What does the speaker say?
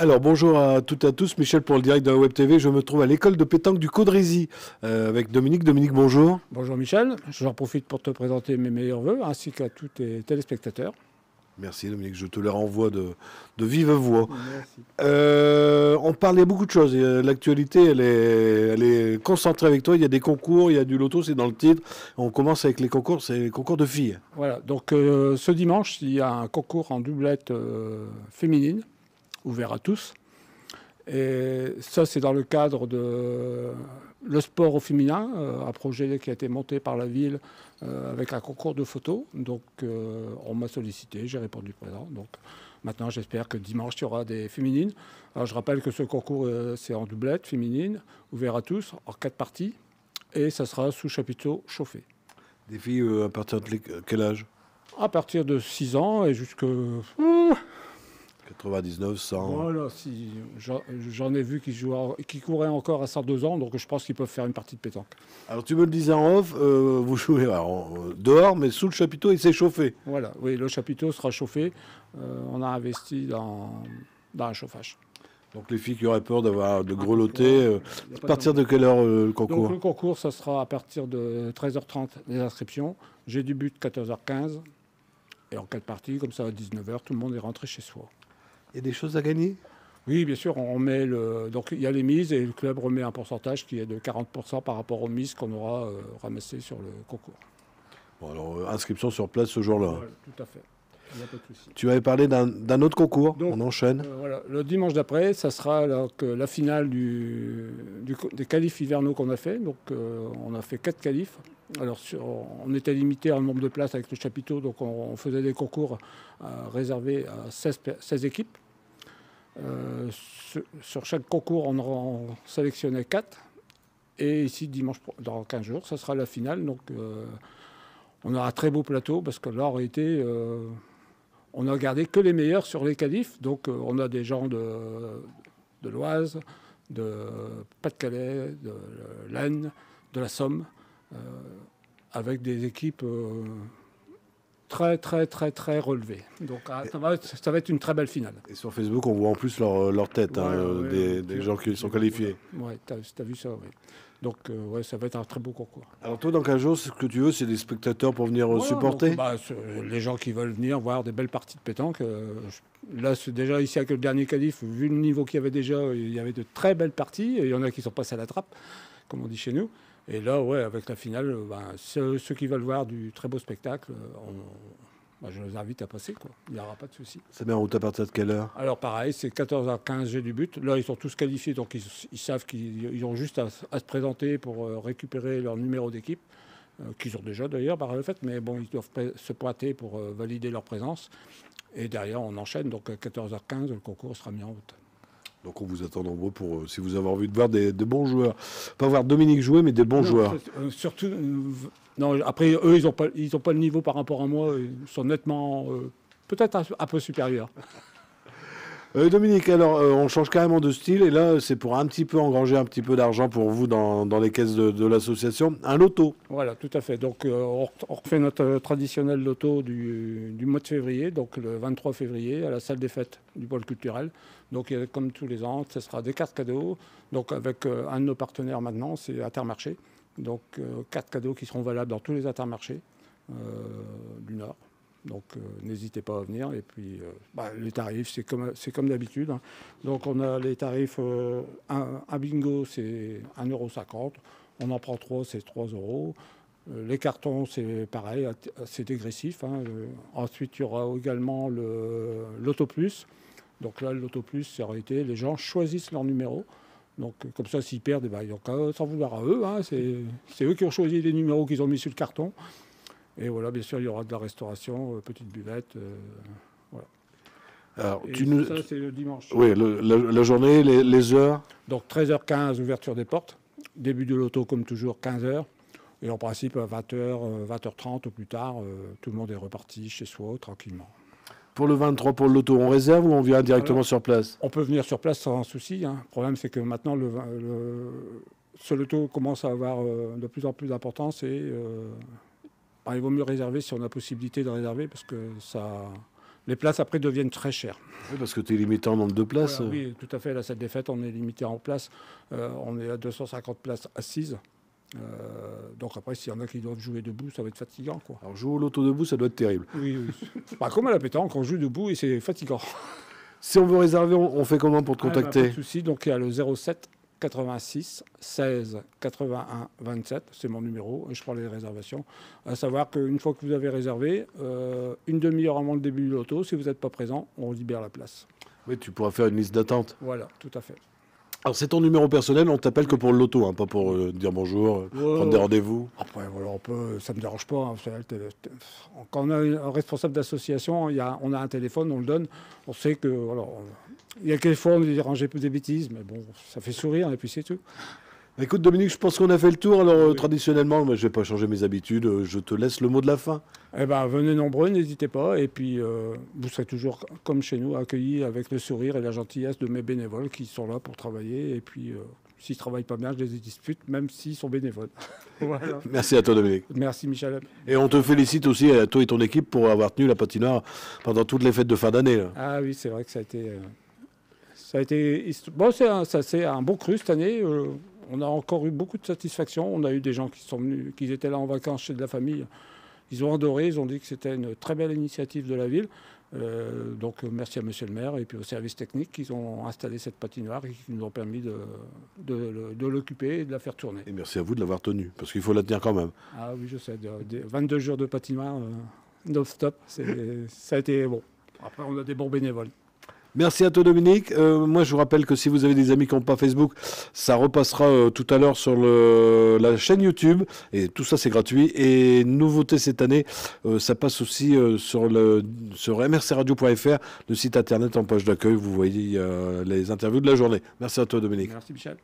Alors bonjour à toutes et à tous, Michel pour le direct de la Web TV. Je me trouve à l'école de pétanque du Caudrézy avec Dominique. Dominique, bonjour. Bonjour Michel, j'en profite pour te présenter mes meilleurs vœux ainsi qu'à tous tes téléspectateurs. Merci Dominique, je te les renvoie de vive voix. Merci. On parlait beaucoup de choses. L'actualité, elle est concentrée avec toi. Il y a des concours, il y a du loto, c'est dans le titre. On commence avec les concours, c'est les concours de filles. Voilà, donc ce dimanche, il y a un concours en doublette féminine, ouvert à tous. Et ça, c'est dans le cadre de le sport au féminin, un projet qui a été monté par la ville avec un concours de photos. Donc, on m'a sollicité, j'ai répondu présent. Donc, maintenant, j'espère que dimanche, il y aura des féminines. Alors, je rappelle que ce concours, c'est en doublette féminine, ouvert à tous, en 4 parties. Et ça sera sous chapiteau chauffé. Des filles à partir de quel âge? À partir de 6 ans et jusqu'à... 99, 100. Voilà, si, j'en ai vu qui couraient encore à 102 ans, donc je pense qu'ils peuvent faire une partie de pétanque. Alors tu me le disais en off, vous jouez dehors, mais sous le chapiteau, il s'est chauffé. Voilà, oui, le chapiteau sera chauffé. On a investi dans un chauffage. Donc les filles qui auraient peur d'avoir de grelotter, à partir de quelle heure le concours? Donc le concours, ça sera à partir de 13h30 les inscriptions. J'ai du but 14h15 et en 4 parties, comme ça à 19h, tout le monde est rentré chez soi. Il y a des choses à gagner? Oui, bien sûr, on met donc il y a les mises et le club remet un pourcentage qui est de 40% par rapport aux mises qu'on aura ramassées sur le concours. Bon, alors inscription sur place ce jour-là. Voilà, tout à fait. Il n'y a pas de souci. Tu avais parlé d'un autre concours, Donc, on enchaîne. Voilà. Le dimanche d'après, ça sera la finale des qualifs hivernaux qu'on a fait. Donc on a fait 4 qualifs. Alors on était limité en nombre de places avec le chapiteau, donc on faisait des concours réservés à 16 équipes. Sur chaque concours, on en sélectionnait 4. Et ici, dimanche, dans 15 jours, ça sera la finale. Donc on aura un très beau plateau parce que là, en réalité... on n'a gardé que les meilleurs sur les qualifs. Donc on a des gens de l'Oise, de Pas-de-Calais, de l'Aisne, de la Somme, avec des équipes très relevées. Donc ça va être une très belle finale. Et sur Facebook, on voit en plus leur tête, des gens qui sont qualifiés. Oui, tu as vu ça, oui. Donc, ça va être un très beau concours. Alors toi, dans 15 jours, ce que tu veux, c'est des spectateurs pour venir supporter? Donc, les gens qui veulent venir voir des belles parties de pétanque. Là, déjà, ici, avec le dernier qualif, vu le niveau qu'il y avait déjà, il y avait de très belles parties. Et il y en a qui sont passés à la trappe, comme on dit chez nous. Et là, ouais, avec la finale, ceux qui veulent voir du très beau spectacle, je les invite à passer, quoi. Il n'y aura pas de souci. C'est bien, route à partir de quelle heure? Alors pareil, c'est 14h15, j'ai du but. Là, ils sont tous qualifiés, donc ils savent qu'ils ont juste à se présenter pour récupérer leur numéro d'équipe, qu'ils ont déjà d'ailleurs par le fait, mais bon, ils doivent se pointer pour valider leur présence. Et derrière, on enchaîne, donc à 14h15, le concours sera mis en route. Donc on vous attend nombreux pour, si vous avez envie de voir de bons joueurs. Pas voir Dominique jouer, mais des bons joueurs. Surtout, non, après, eux, ils n'ont pas le niveau par rapport à moi. Ils sont nettement, peut-être un peu supérieurs. Dominique, alors on change carrément de style. Et là, c'est pour un petit peu engranger un petit peu d'argent pour vous dans les caisses de l'association. Un loto. Voilà, tout à fait. Donc on refait notre traditionnel loto du mois de février, donc le 23 février, à la salle des fêtes du pôle culturel. Donc comme tous les ans, ce sera des cartes cadeaux. Donc avec un de nos partenaires maintenant, c'est Intermarché. Donc cartes cadeaux qui seront valables dans tous les intermarchés du Nord. Donc n'hésitez pas à venir. Et puis les tarifs, c'est comme d'habitude, hein. Donc on a les tarifs, un bingo c'est 1,50 €. On en prend 3, c'est 3 €. Les cartons, c'est pareil, c'est dégressif, hein. Ensuite, il y aura également le Loto Plus. Donc là, le Loto Plus, c'est en réalité, les gens choisissent leur numéro. Donc comme ça, s'ils perdent, ils n'ont qu'à s'en vouloir à eux, hein. C'est eux qui ont choisi les numéros qu'ils ont mis sur le carton. Et voilà, bien sûr, il y aura de la restauration, petite buvette. Voilà. Alors, ça, c'est le dimanche. Oui, la journée, les heures. Donc 13h15, ouverture des portes. Début de l'auto, comme toujours, 15h. Et en principe, à 20h, 20h30 ou plus tard, tout le monde est reparti chez soi, tranquillement. Pour le 23, pour le loto, on réserve ou on vient directement sur place? On peut venir sur place sans souci, hein. Le problème, c'est que maintenant, ce loto commence à avoir de plus en plus d'importance et il vaut mieux réserver si on a possibilité de réserver parce que Les places après deviennent très chères. Oui, parce que tu es limité en nombre de places. Voilà, oui, tout à fait. La salle des fêtes, on est limité en places. On est à 250 places assises. Donc après, s'il y en a qui doivent jouer debout, ça va être fatigant, quoi. Alors jouer au loto debout, ça doit être terrible. Oui, oui. Pas comme à la pétanque, on joue debout et c'est fatigant. Si on veut réserver, on fait comment pour te contacter? Pas de souci. Donc il y a le 07 86 16 81 27, c'est mon numéro, et je prends les réservations. À savoir qu'une fois que vous avez réservé, une demi-heure avant le début du loto, si vous n'êtes pas présent, on libère la place. Oui, tu pourras faire une liste d'attente. Voilà, tout à fait. Alors c'est ton numéro personnel, on t'appelle que pour le loto, hein, pas pour dire bonjour, prendre des rendez-vous. Après, voilà, ça ne me dérange pas. Hein, quand on a un responsable d'association, on a un téléphone, on le donne. On sait que, voilà, il y a quelques fois on est dérangé des bêtises, mais bon, ça fait sourire et puis c'est tout. Écoute Dominique, je pense qu'on a fait le tour. Alors traditionnellement, moi, je ne vais pas changer mes habitudes, je te laisse le mot de la fin. Eh ben, venez nombreux, n'hésitez pas. Et puis, vous serez toujours, comme chez nous, accueillis avec le sourire et la gentillesse de mes bénévoles qui sont là pour travailler. Et puis, s'ils ne travaillent pas bien, je les dispute, même s'ils sont bénévoles. Voilà. Merci à toi Dominique. Merci Michel. Et on te félicite aussi, à toi et ton équipe, pour avoir tenu la patinoire pendant toutes les fêtes de fin d'année. Ah oui, c'est vrai que ça a été... Bon, c'est un bon cru cette année. On a encore eu beaucoup de satisfaction. On a eu des gens qui sont venus, qui étaient là en vacances chez de la famille. Ils ont adoré, ils ont dit que c'était une très belle initiative de la ville. Donc merci à monsieur le maire et puis au service technique qui ont installé cette patinoire et qui nous ont permis de l'occuper et de la faire tourner. Et merci à vous de l'avoir tenue, parce qu'il faut la tenir quand même. Ah oui, je sais, 22 jours de patinoire non-stop, ça a été bon. Après, on a des bons bénévoles. Merci à toi Dominique. Moi je vous rappelle que si vous avez des amis qui n'ont pas Facebook, ça repassera tout à l'heure sur la chaîne YouTube. Et tout ça c'est gratuit. Et nouveauté cette année, ça passe aussi sur mrcradio.fr, le site internet en page d'accueil. Vous voyez les interviews de la journée. Merci à toi Dominique. Merci Michel.